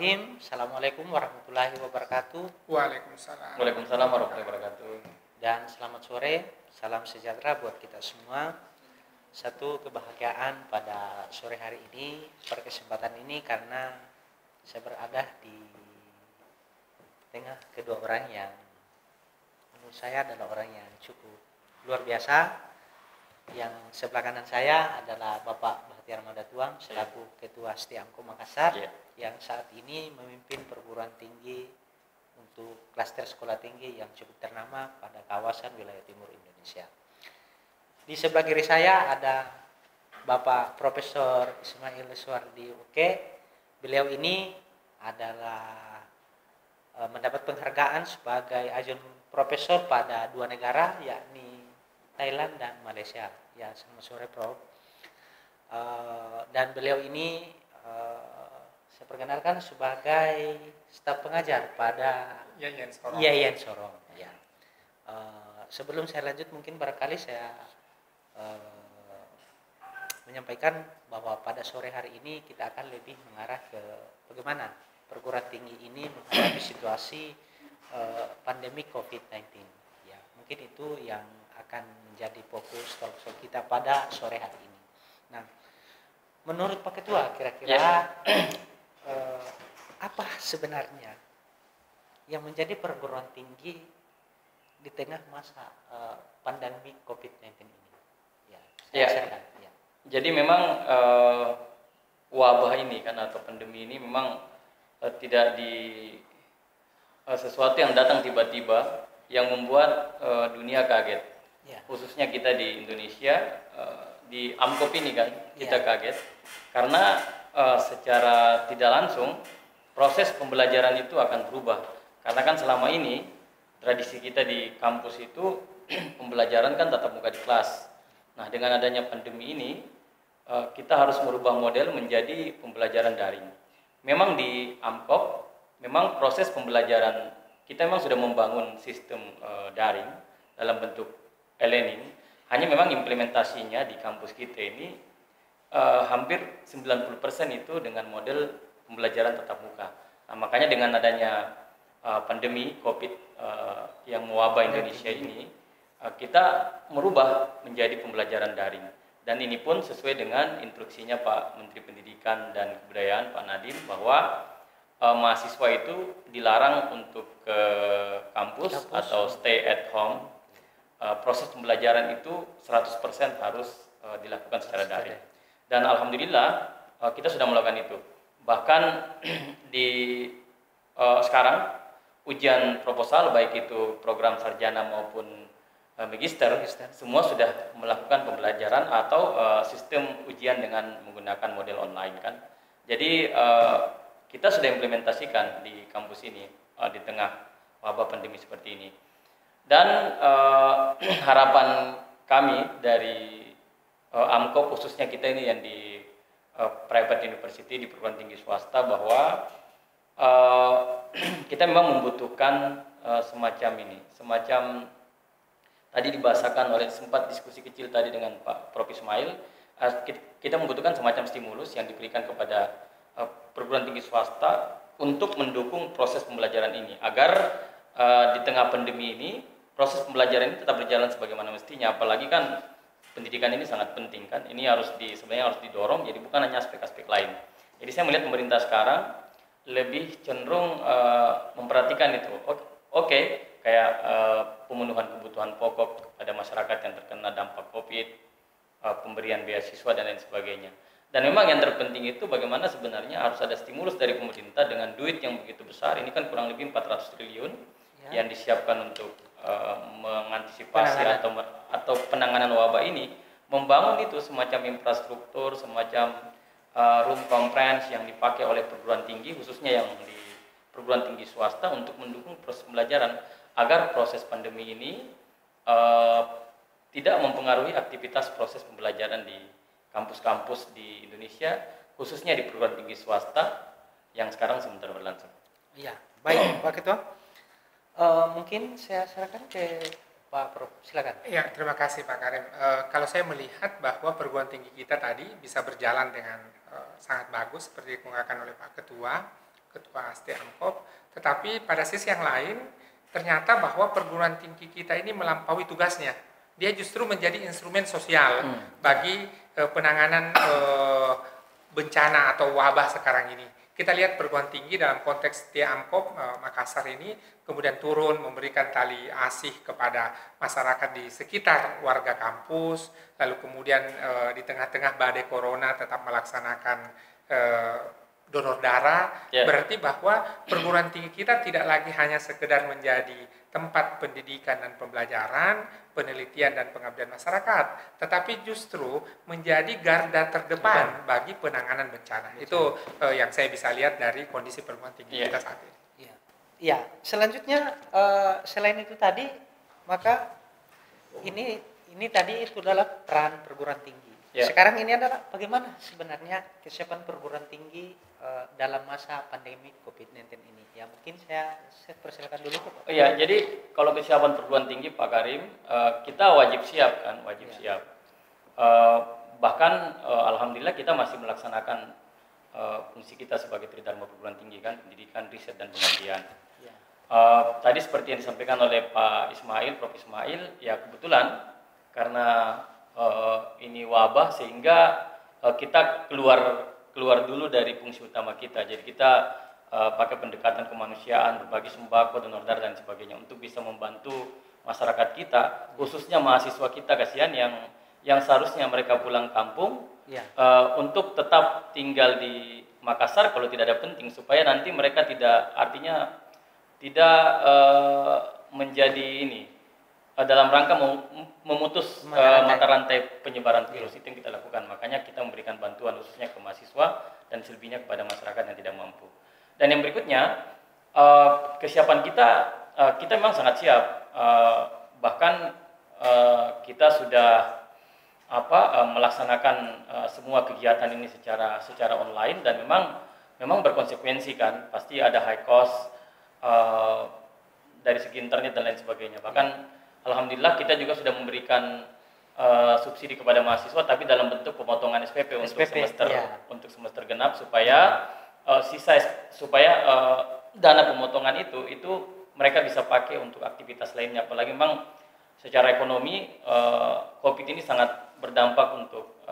Bismillahirrahmanirrahim. Assalamualaikum warahmatullahi wabarakatuh. Waalaikumsalam. Waalaikumsalam warahmatullahi wabarakatuh. Dan selamat sore, salam sejahtera buat kita semua. Satu kebahagiaan pada sore hari ini, pada kesempatan ini karena saya berada di tengah kedua orang yang menurut saya adalah orang yang cukup luar biasa. Yang sebelah kanan saya adalah Bapak Bahtiar Madatuang selaku Ketua STIAMKO Makassar yang saat ini memimpin perguruan tinggi untuk klaster sekolah tinggi yang cukup ternama pada kawasan wilayah timur Indonesia. Di sebelah kiri saya ada Bapak Profesor Ismail Suardi Uke. Beliau ini adalah mendapat penghargaan sebagai adjunct profesor pada dua negara yakni Thailand dan Malaysia. Ya, selamat sore Prof. Dan beliau ini saya perkenalkan sebagai staf pengajar pada Yayan Sorong. Ya. Sebelum saya lanjut mungkin barangkali saya menyampaikan bahwa pada sore hari ini kita akan lebih mengarah ke bagaimana perguruan tinggi ini menghadapi situasi pandemi COVID-19. Ya, mungkin itu yang akan menjadi fokus talk show kita pada sore hari ini. Nah, menurut Pak Ketua, kira-kira apa sebenarnya yang menjadi perguruan tinggi di tengah masa pandemi COVID-19 ini? Ya. Jadi memang wabah ini kan atau pandemi ini memang tidak sesuatu yang datang tiba-tiba yang membuat dunia kaget. Khususnya kita di Indonesia, di AMKOP ini kan kita kaget karena secara tidak langsung proses pembelajaran itu akan berubah karena kan selama ini tradisi kita di kampus itu pembelajaran kan tatap muka di kelas. Nah, dengan adanya pandemi ini kita harus merubah model menjadi pembelajaran daring. Memang di AMKOP memang proses pembelajaran kita memang sudah membangun sistem daring dalam bentuk e-learning, hanya memang implementasinya di kampus kita ini hampir 90% itu dengan model pembelajaran tatap muka. Nah, makanya dengan adanya pandemi COVID yang mewabah Indonesia ini, kita merubah menjadi pembelajaran daring. Dan ini pun sesuai dengan instruksinya Pak Menteri Pendidikan dan Kebudayaan Pak Nadiem bahwa mahasiswa itu dilarang untuk ke kampus atau stay at home. Proses pembelajaran itu 100% harus dilakukan secara daring. Dan alhamdulillah kita sudah melakukan itu. Bahkan di sekarang ujian proposal baik itu program sarjana maupun magister semua sudah melakukan pembelajaran atau sistem ujian dengan menggunakan model online kan. Jadi kita sudah implementasikan di kampus ini di tengah wabah pandemi seperti ini. Dan harapan kami dari AMKOP khususnya kita ini yang di private university di perguruan tinggi swasta bahwa kita memang membutuhkan semacam tadi dibahasakan oleh sempat diskusi kecil tadi dengan Pak Prof Ismail, kita membutuhkan semacam stimulus yang diberikan kepada perguruan tinggi swasta untuk mendukung proses pembelajaran ini agar di tengah pandemi ini proses pembelajaran ini tetap berjalan sebagaimana mestinya, apalagi kan pendidikan ini sangat penting kan, ini sebenarnya harus didorong, jadi bukan hanya aspek-aspek lain. Jadi saya melihat pemerintah sekarang lebih cenderung memperhatikan itu, kayak pemenuhan kebutuhan pokok kepada masyarakat yang terkena dampak COVID, pemberian beasiswa dan lain sebagainya. Dan memang yang terpenting itu bagaimana sebenarnya harus ada stimulus dari pemerintah dengan duit yang begitu besar, ini kan kurang lebih 400 triliun yang disiapkan untuk mengantisipasi atau penanganan wabah ini, membangun itu semacam infrastruktur, semacam room conference yang dipakai oleh perguruan tinggi, khususnya yang di perguruan tinggi swasta untuk mendukung proses pembelajaran agar proses pandemi ini tidak mempengaruhi aktivitas proses pembelajaran di kampus-kampus di Indonesia, khususnya di perguruan tinggi swasta yang sekarang sementara berlangsung. Iya, baik Pak Ketua. Mungkin saya serahkan ke Pak Prof. Silakan. Ya, terima kasih Pak Karim. Kalau saya melihat bahwa perguruan tinggi kita tadi bisa berjalan dengan sangat bagus seperti dikemukakan oleh Pak Ketua, Ketua ASTE Amkop, tetapi pada sisi yang lain ternyata bahwa perguruan tinggi kita ini melampaui tugasnya. Dia justru menjadi instrumen sosial bagi penanganan bencana atau wabah sekarang ini. Kita lihat perguruan tinggi dalam konteks Amkop Makassar ini kemudian turun memberikan tali asih kepada masyarakat di sekitar warga kampus, lalu kemudian di tengah-tengah badai corona tetap melaksanakan donor darah. Berarti bahwa perguruan tinggi kita tidak lagi hanya sekedar menjadi tempat pendidikan dan pembelajaran, penelitian dan pengabdian masyarakat, tetapi justru menjadi garda terdepan bagi penanganan bencana. Itu yang saya bisa lihat dari kondisi perguruan tinggi kita saat ini. Ya, selanjutnya selain itu tadi, maka ini tadi itu adalah peran perguruan tinggi. Sekarang ini adalah bagaimana sebenarnya kesiapan perguruan tinggi dalam masa pandemi COVID-19 ini. Ya mungkin saya persilakan dulu Pak. Iya, jadi kalau kesiapan perguruan tinggi Pak Karim, kita wajib siap kan, siap. Bahkan alhamdulillah kita masih melaksanakan fungsi kita sebagai tridharma perguruan tinggi kan, pendidikan, riset dan pengabdian. Tadi seperti yang disampaikan oleh Pak Ismail, Prof Ismail, ya kebetulan karena ini wabah sehingga kita keluar dulu dari fungsi utama kita. Jadi kita pakai pendekatan kemanusiaan, berbagi sembako, donor darah dan sebagainya untuk bisa membantu masyarakat kita, khususnya mahasiswa kita kasihan yang seharusnya mereka pulang kampung untuk tetap tinggal di Makassar kalau tidak ada penting, supaya nanti mereka tidak menjadi ini dalam rangka memutus mata rantai penyebaran virus. Itu yang kita lakukan. Makanya kita memberikan bantuan khususnya ke mahasiswa dan selebihnya kepada masyarakat yang tidak mampu. Dan yang berikutnya, kesiapan kita memang sangat siap. Bahkan kita sudah melaksanakan semua kegiatan ini secara online, dan memang berkonsekuensi kan. Pasti ada high cost dari segi internet dan lain sebagainya. Bahkan alhamdulillah kita juga sudah memberikan subsidi kepada mahasiswa, tapi dalam bentuk pemotongan SPP untuk semester genap, supaya dana pemotongan itu mereka bisa pakai untuk aktivitas lainnya. Apalagi memang secara ekonomi COVID ini sangat berdampak untuk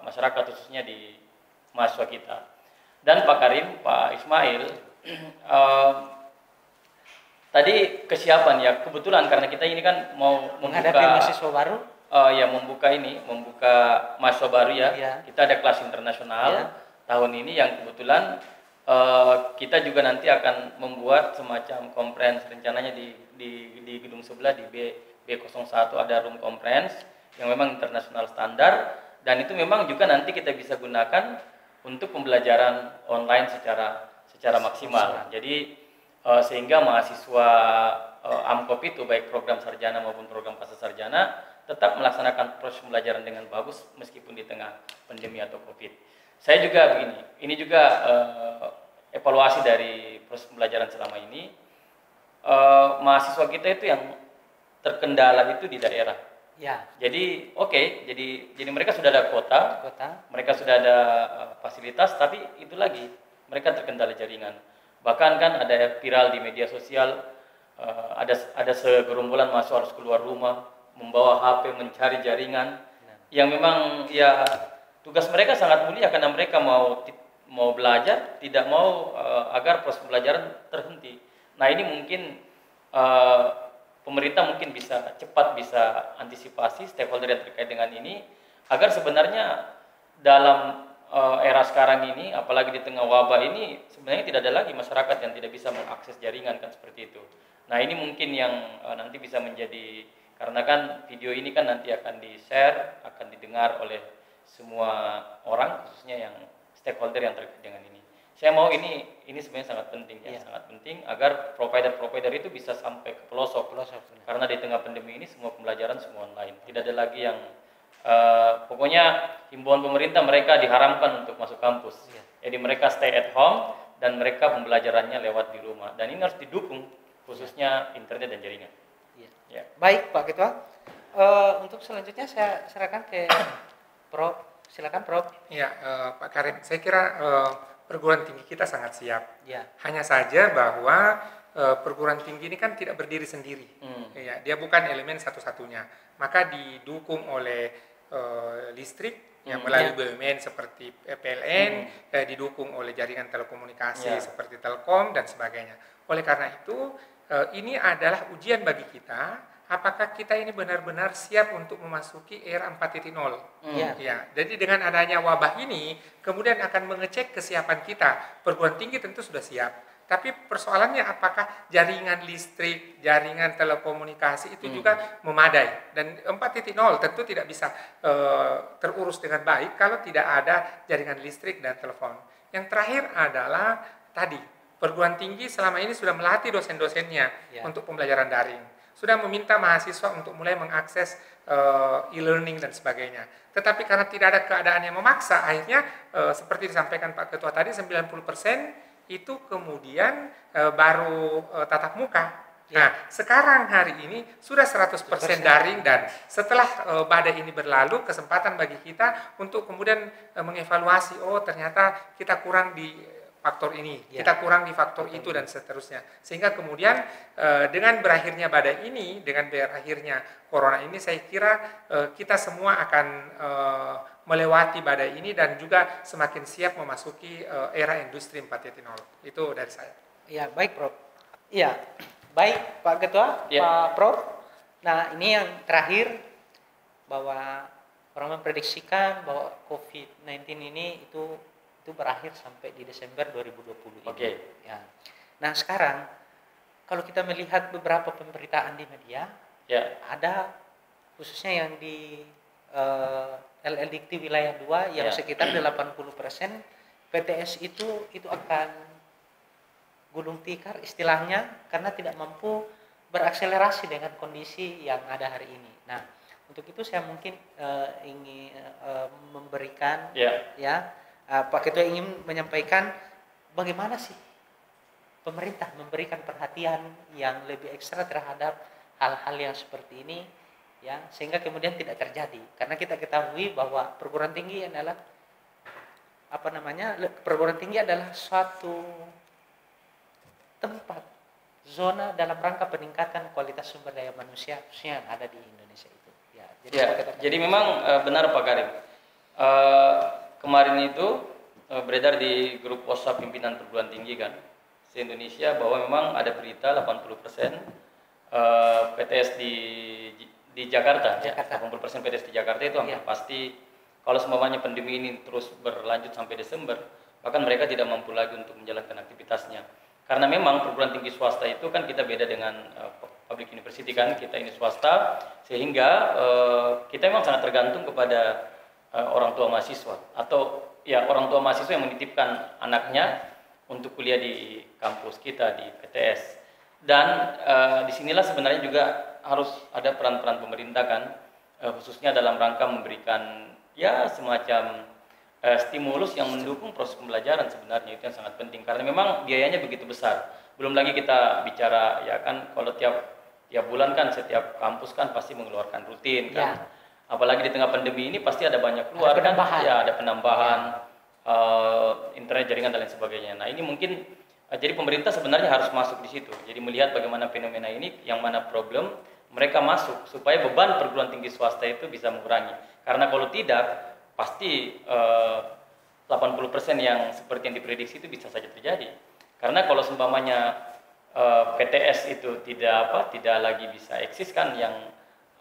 masyarakat, khususnya di mahasiswa kita. Dan Pak Karim, Pak Ismail, tadi kesiapan ya, kebetulan karena kita ini kan mau menghadapi mahasiswa baru. Membuka mahasiswa baru ya. Kita ada kelas internasional tahun ini yang kebetulan kita juga nanti akan membuat semacam conference, rencananya di gedung sebelah di B01 ada room conference yang memang internasional standar, dan itu memang juga nanti kita bisa gunakan untuk pembelajaran online secara maksimal. Jadi sehingga mahasiswa Amkop itu baik program sarjana maupun program pascasarjana tetap melaksanakan proses pembelajaran dengan bagus meskipun di tengah pandemi atau COVID. Saya juga begini, ini juga evaluasi dari proses pembelajaran selama ini. Mahasiswa kita itu yang terkendala itu di daerah. Jadi jadi mereka sudah ada kuota, mereka sudah ada fasilitas, tapi itu lagi mereka terkendala jaringan. Bahkan kan ada viral di media sosial, ada segerombolan mahasiswa harus keluar rumah, membawa HP mencari jaringan, yang memang ya tugas mereka sangat mulia karena mereka mau belajar, tidak mau agar proses pembelajaran terhenti. Nah ini mungkin pemerintah mungkin bisa cepat bisa antisipasi stakeholder yang terkait dengan ini, agar sebenarnya dalam era sekarang ini, apalagi di tengah wabah ini, sebenarnya tidak ada lagi masyarakat yang tidak bisa mengakses jaringan kan, seperti itu. Nah ini mungkin yang nanti bisa menjadi, karena kan video ini kan nanti akan di-share, akan didengar oleh semua orang, khususnya yang stakeholder yang terkait dengan ini. Saya mau ini sebenarnya sangat penting ya, sangat penting agar provider itu bisa sampai ke pelosok. Karena di tengah pandemi ini semua pembelajaran semua online. Tidak ada lagi yang pokoknya himbauan pemerintah, mereka diharamkan untuk masuk kampus. Jadi mereka stay at home dan mereka pembelajarannya lewat di rumah. Dan ini harus didukung, khususnya internet dan jaringan. Baik Pak Ketua, untuk selanjutnya saya serahkan ke Prof. Silakan Prof. Ya, Pak Karim, saya kira perguruan tinggi kita sangat siap. Ya. Hanya saja bahwa perguruan tinggi ini kan tidak berdiri sendiri. Ya, dia bukan elemen satu-satunya. Maka didukung oleh listrik yang melalui BUMN seperti PLN, didukung oleh jaringan telekomunikasi seperti Telkom dan sebagainya. Oleh karena itu, ini adalah ujian bagi kita. Apakah kita ini benar-benar siap untuk memasuki era 4.0? Ya, jadi dengan adanya wabah ini, kemudian akan mengecek kesiapan kita. Perguruan tinggi tentu sudah siap, tapi persoalannya apakah jaringan listrik, jaringan telekomunikasi itu juga memadai. Dan 4.0 tentu tidak bisa terurus dengan baik kalau tidak ada jaringan listrik dan telepon. Yang terakhir adalah tadi, perguruan tinggi selama ini sudah melatih dosen-dosennya untuk pembelajaran daring. Sudah meminta mahasiswa untuk mulai mengakses e-learning dan sebagainya. Tetapi karena tidak ada keadaan yang memaksa, akhirnya seperti disampaikan Pak Ketua tadi, 90% itu kemudian baru tatap muka. Nah, sekarang hari ini sudah 100% daring, dan setelah badai ini berlalu, kesempatan bagi kita untuk kemudian mengevaluasi, oh ternyata kita kurang di faktor ini, kita kurang di faktor itu, dan seterusnya. Sehingga kemudian dengan berakhirnya badai ini, dengan berakhirnya corona ini, saya kira kita semua akan melewati badai ini dan juga semakin siap memasuki era industri 4.0. Itu dari saya. Ya, baik Prof. Iya, baik Pak Ketua, Pak Prof. Nah, ini yang terakhir, bahwa orang memprediksikan bahwa COVID-19 ini itu berakhir sampai di Desember 2020 ini. Ya. Nah, sekarang kalau kita melihat beberapa pemberitaan di media, ada khususnya yang di LL Dikti wilayah 2 yang sekitar 80% PTS itu akan gulung tikar istilahnya, karena tidak mampu berakselerasi dengan kondisi yang ada hari ini. Nah, untuk itu saya mungkin ingin memberikan Pak Ketua ingin menyampaikan bagaimana sih pemerintah memberikan perhatian yang lebih ekstra terhadap hal-hal yang seperti ini, ya, sehingga kemudian tidak terjadi. Karena kita ketahui bahwa perguruan tinggi adalah perguruan tinggi adalah suatu tempat, zona dalam rangka peningkatan kualitas sumber daya manusia khususnya yang ada di Indonesia itu. Ya, jadi memang benar Pak Karim. Kemarin itu beredar di grup WhatsApp pimpinan perguruan tinggi kan se-Indonesia bahwa memang ada berita 80% PTS di Jakarta. 80% PTS di Jakarta itu hampir pasti kalau semuanya pandemi ini terus berlanjut sampai Desember, bahkan mereka tidak mampu lagi untuk menjalankan aktivitasnya. Karena memang perguruan tinggi swasta itu kan kita beda dengan public university kan, kita ini swasta, sehingga kita memang sangat tergantung kepada orang tua mahasiswa, atau orang tua mahasiswa yang menitipkan anaknya untuk kuliah di kampus kita di PTS. Dan disinilah sebenarnya juga harus ada peran-peran pemerintah kan, khususnya dalam rangka memberikan semacam stimulus yang mendukung proses pembelajaran. Sebenarnya itu yang sangat penting karena memang biayanya begitu besar. Belum lagi kita bicara kalau tiap bulan kan setiap kampus kan pasti mengeluarkan rutin kan. Apalagi di tengah pandemi ini pasti ada banyak keluar kan, ada penambahan internet, jaringan dan lain sebagainya. Nah, ini mungkin jadi pemerintah sebenarnya harus masuk di situ. Jadi melihat bagaimana fenomena ini, yang mana problem, mereka masuk supaya beban perguruan tinggi swasta itu bisa mengurangi. Karena kalau tidak, pasti 80% yang seperti yang diprediksi itu bisa saja terjadi. Karena kalau seumpamanya PTS itu tidak lagi bisa eksis kan, yang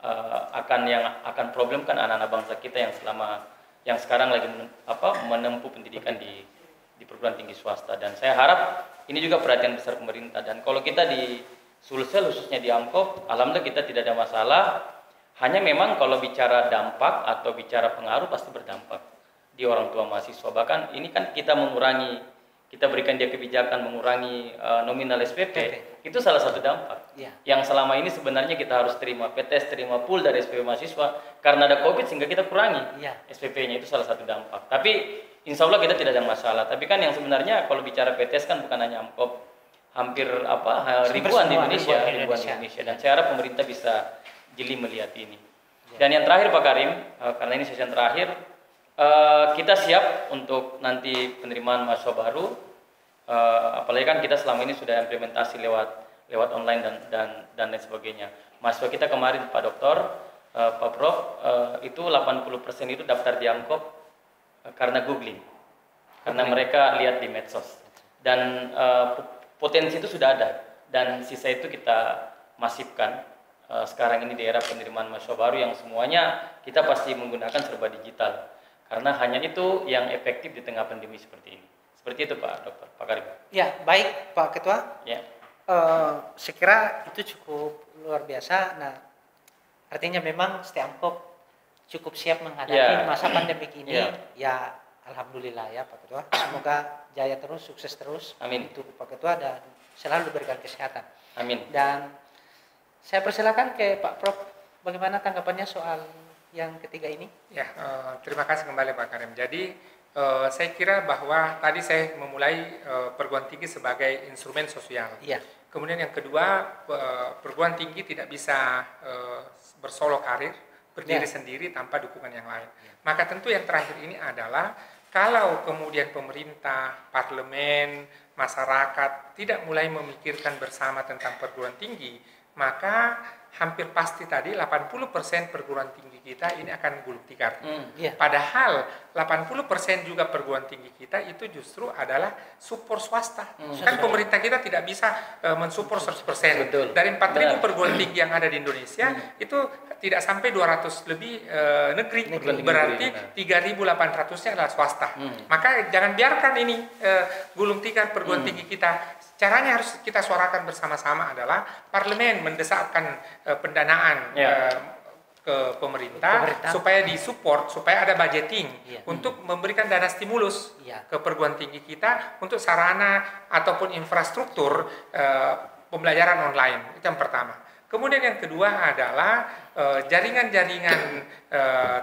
akan problem kan anak-anak bangsa kita yang sekarang lagi menempuh pendidikan di perguruan tinggi swasta. Dan saya harap ini juga perhatian besar pemerintah. Dan kalau kita di Sulsel khususnya di Amkop, alhamdulillah kita tidak ada masalah. Hanya memang kalau bicara dampak atau bicara pengaruh pasti berdampak di orang tua mahasiswa. Bahkan ini kan kita berikan dia kebijakan mengurangi nominal SPP, itu salah satu dampak. Yang selama ini sebenarnya kita harus terima PTS, terima pool dari SPP mahasiswa, karena ada COVID sehingga kita kurangi SPP-nya, itu salah satu dampak. Tapi insya Allah kita tidak ada masalah. Tapi kan yang sebenarnya kalau bicara PTS kan bukan hanya Amkop, hampir ribuan di Indonesia, dan saya harap pemerintah bisa jeli melihat ini. Dan yang terakhir Pak Karim, karena ini sesi yang terakhir, Kita siap untuk nanti penerimaan mahasiswa baru, apalagi kan kita selama ini sudah implementasi lewat online dan lain sebagainya. Mahasiswa kita kemarin Pak Dokter, Pak Prof, itu 80% itu daftar di Amkop karena googling, karena mereka lihat di medsos, dan potensi itu sudah ada, dan sisa itu kita masifkan. Sekarang ini di era penerimaan mahasiswa baru yang semuanya kita pasti menggunakan serba digital, karena hanya itu yang efektif di tengah pandemi seperti ini. Seperti itu Pak Dokter, Pak Karim. Ya, baik Pak Ketua. Ya. Saya kira itu cukup luar biasa. Nah, artinya memang Amkop cukup siap menghadapi masa pandemi ini. Ya, alhamdulillah ya Pak Ketua. Semoga jaya terus, sukses terus. Amin. Untuk Pak Ketua dan selalu diberikan kesehatan. Amin. Dan saya persilakan ke Pak Prof. Bagaimana tanggapannya soal yang ketiga ini? Ya, terima kasih kembali Pak Karim. Jadi saya kira bahwa tadi saya memulai perguruan tinggi sebagai instrumen sosial. Iya. Kemudian yang kedua, perguruan tinggi tidak bisa bersolo karir, berdiri sendiri tanpa dukungan yang lain. Maka tentu yang terakhir ini adalah kalau kemudian pemerintah, parlemen, masyarakat tidak mulai memikirkan bersama tentang perguruan tinggi, maka hampir pasti tadi 80% perguruan tinggi kita ini akan gulung tikar. Padahal 80% juga perguruan tinggi kita itu justru adalah support swasta. Kan pemerintah kita tidak bisa mensupport 100%. Betul. Dari 4.000 perguruan tinggi yang ada di Indonesia itu tidak sampai 200 lebih negeri. Berarti 3.800-nya adalah swasta. Maka jangan biarkan ini gulung tikar perguruan tinggi kita. Caranya harus kita suarakan bersama-sama adalah parlemen mendesakkan pendanaan ke pemerintah supaya disupport, supaya ada budgeting untuk memberikan dana stimulus ke perguruan tinggi kita untuk sarana ataupun infrastruktur pembelajaran online. Itu yang pertama. Kemudian yang kedua adalah jaringan-jaringan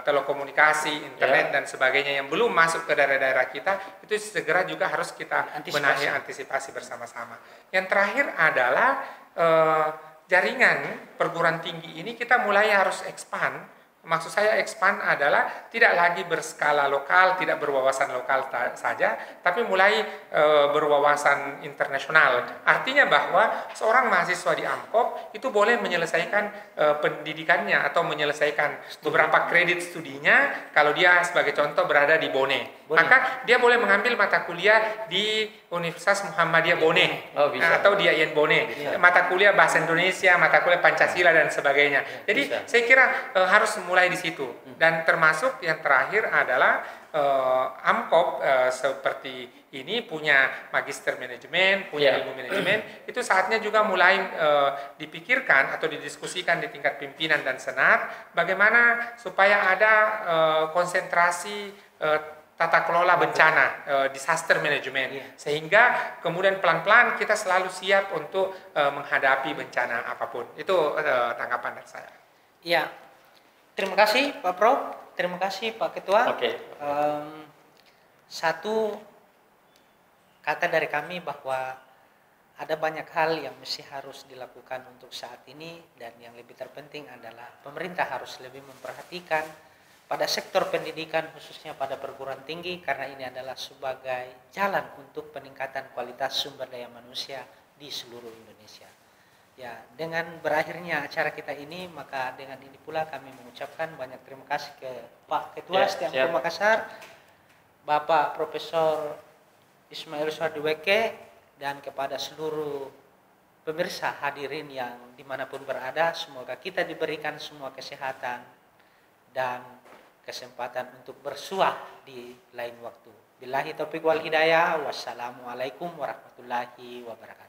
telekomunikasi, internet dan sebagainya yang belum masuk ke daerah-daerah kita, itu segera juga harus kita benahi, antisipasi bersama-sama. Yang terakhir adalah jaringan perguruan tinggi ini kita mulai harus expand. Maksud saya expand adalah tidak lagi berskala lokal, tidak berwawasan lokal saja, tapi mulai berwawasan internasional. Artinya bahwa seorang mahasiswa di Amkop itu boleh menyelesaikan pendidikannya atau menyelesaikan beberapa kredit studinya kalau dia sebagai contoh berada di Bone. Maka dia boleh mengambil mata kuliah di Universitas Muhammadiyah Bone atau di IAIN Bone, mata kuliah bahasa Indonesia, mata kuliah Pancasila dan sebagainya. Jadi saya kira harus mulai di situ. Dan termasuk yang terakhir adalah Amkop seperti ini punya magister manajemen, punya ilmu manajemen, itu saatnya juga mulai dipikirkan atau didiskusikan di tingkat pimpinan dan senat bagaimana supaya ada konsentrasi tata kelola bencana, disaster management, sehingga kemudian pelan-pelan kita selalu siap untuk menghadapi bencana apapun. Itu tanggapan dari saya. Ya, terima kasih Pak Prof, terima kasih Pak Ketua. Satu kata dari kami bahwa ada banyak hal yang mesti harus dilakukan untuk saat ini, dan yang lebih terpenting adalah pemerintah harus lebih memperhatikan pada sektor pendidikan, khususnya pada perguruan tinggi, karena ini adalah sebagai jalan untuk peningkatan kualitas sumber daya manusia di seluruh Indonesia. Ya, dengan berakhirnya acara kita ini, maka dengan ini pula kami mengucapkan banyak terima kasih ke Pak Ketua Amkop Makassar, Bapak Profesor Ismail Swardiweke, dan kepada seluruh pemirsa hadirin yang dimanapun berada. Semoga kita diberikan semua kesehatan dan kesempatan untuk bersuah di lain waktu. Billahi taufiq wal hidayah. Wassalamualaikum warahmatullahi wabarakatuh.